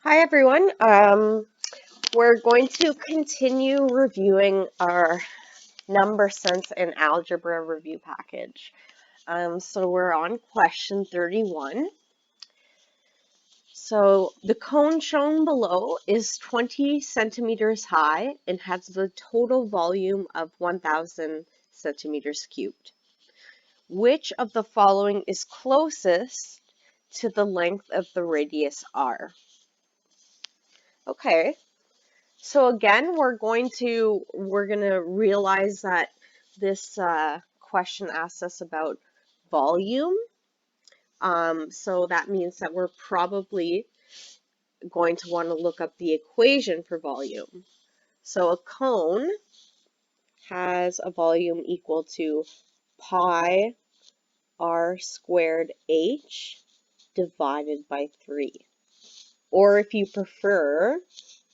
Hi everyone. We're going to continue reviewing our number sense and algebra review package. So we're on question 31. So the cone shown below is 20 centimeters high and has the total volume of 1,000 centimeters cubed. Which of the following is closest to the length of the radius r? Okay. So again, we're gonna realize that this question asks us about volume. So that means that we're probably going to want to look up the equation for volume. So a cone has a volume equal to pi r squared h divided by 3. Or if you prefer,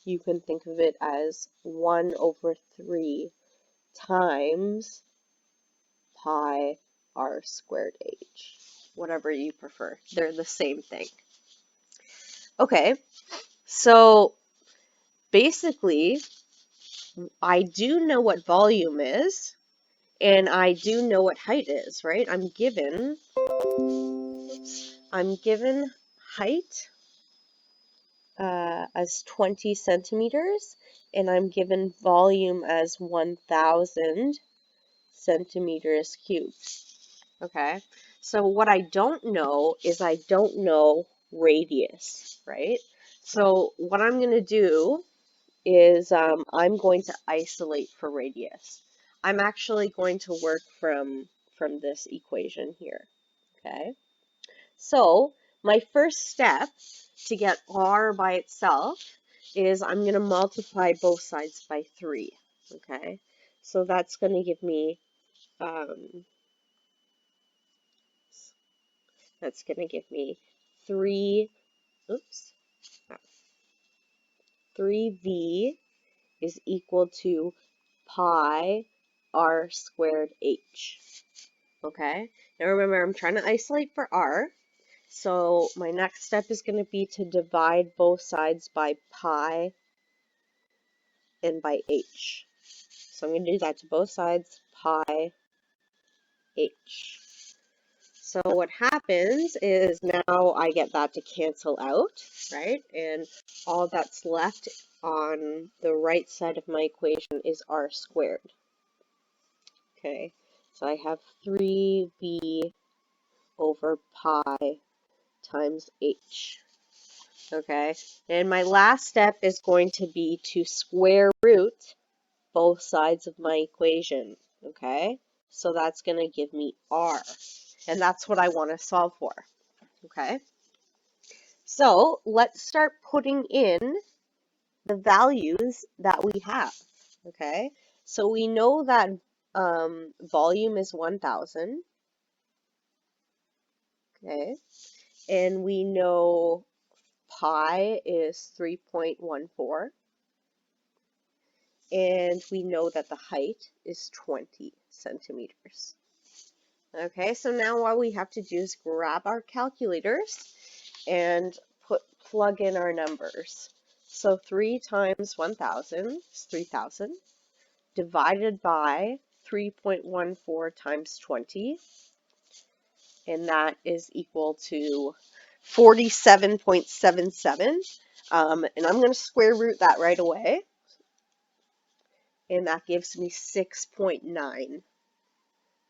you can think of it as 1 over 3 times pi r squared h, whatever you prefer. They're the same thing. Okay, so basically, I do know what volume is, and I do know what height is, right? I'm given height as 20 centimeters, and I'm given volume as 1,000 centimeters cubed. Okay, so what I don't know is I don't know radius, right? So what I'm going to do is I'm going to isolate for radius. I'm actually going to work from this equation here, okay? So my first step to get r by itself is I'm going to multiply both sides by 3, okay? So that's going to give me um, 3, oops, 3v is equal to pi r squared h. Okay, now remember I'm trying to isolate for r, so my next step is going to be to divide both sides by pi and by h. So I'm going to do that to both sides, pi h. So what happens is now I get that to cancel out, right? And all that's left on the right side of my equation is r squared. Okay, so I have 3b over pi times h. Okay, and my last step is going to be to square root both sides of my equation. Okay, so that's going to give me r, and that's what I want to solve for. Okay, so let's start putting in the values that we have. Okay, so we know that volume is 1,000. Okay, and we know pi is 3.14, and we know that the height is 20 centimeters. Okay, so now all we have to do is grab our calculators and plug in our numbers. So 3 times 1,000 is 3,000, divided by 3.14 times 20, and that is equal to 47.77. And I'm going to square root that right away, and that gives me 6.9.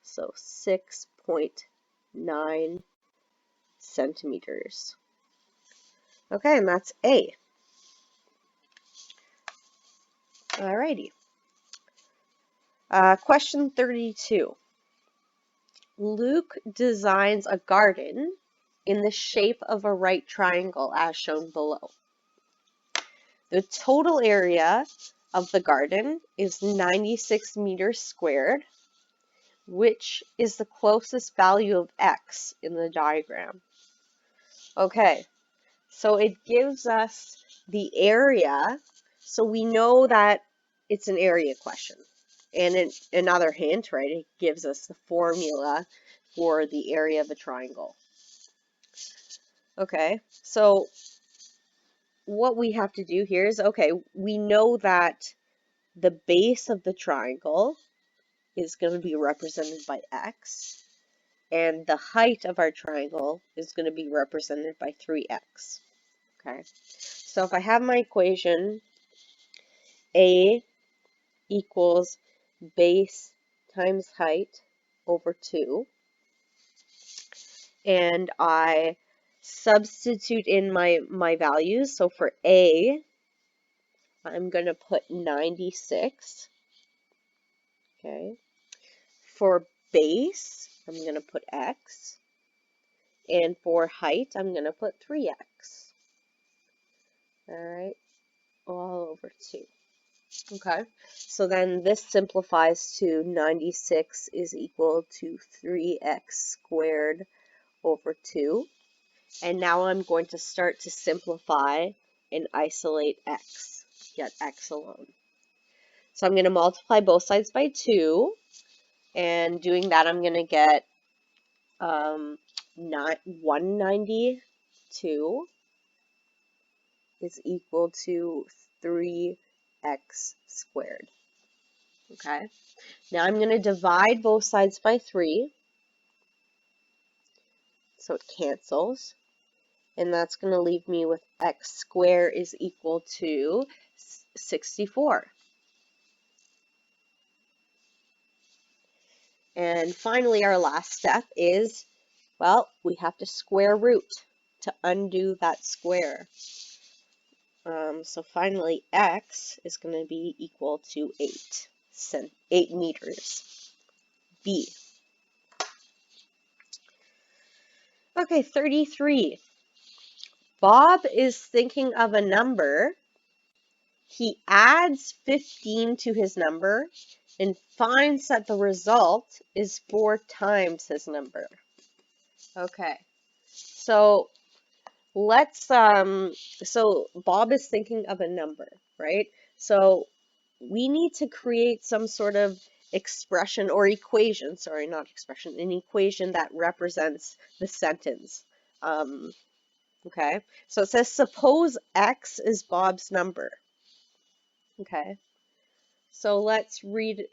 So 6.9 centimeters. Okay, and that's A. Alrighty. Question 32. Luke designs a garden in the shape of a right triangle as shown below. The total area of the garden is 96 meters squared, which is the closest value of x in the diagram. Okay, so it gives us the area, so we know that it's an area question. And another hint, right, it gives us the formula for the area of a triangle. Okay, so what we have to do here is, okay, we know that the base of the triangle is going to be represented by x, and the height of our triangle is going to be represented by 3x. Okay, so if I have my equation, a equals base times height over 2, and I substitute in my values. So for a, I'm going to put 96. Okay. For base, I'm going to put x. And for height, I'm going to put 3x. All right, all over 2. Okay, so then this simplifies to 96 is equal to 3x squared over 2. And now I'm going to start to simplify and isolate x, get x alone. So I'm going to multiply both sides by 2, and doing that I'm going to get 192 is equal to 3x squared. Okay, now I'm going to divide both sides by 3, so it cancels. And that's going to leave me with x squared is equal to 64. And finally, our last step is, well, we have to square root to undo that square. So finally, x is going to be equal to 8 meters. B. Okay, 33. Bob is thinking of a number. He adds 15 to his number and finds that the result is 4 times his number. Okay, so let's, so Bob is thinking of a number, right? So we need to create some sort of expression or equation, sorry, not expression, an equation that represents the sentence. Okay, so it says, suppose x is Bob's number. Okay, so let's read it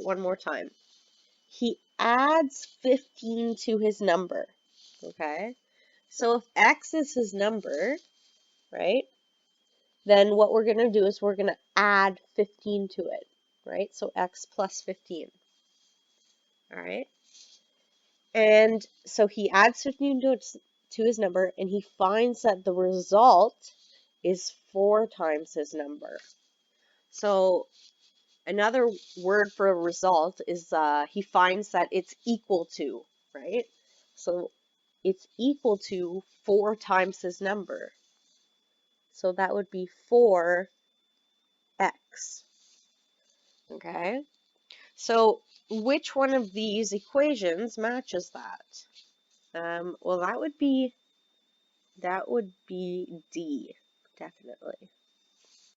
one more time. He adds 15 to his number. Okay, so if x is his number, right, then what we're going to do is we're going to add 15 to it, right? So x plus 15. All right, and so he adds 15 to his number, and he finds that the result is 4 times his number. So another word for a result is he finds that it's equal to, right? So it's equal to 4 times his number. So that would be 4x. Okay? So which one of these equations matches that? Well, that would be D, definitely.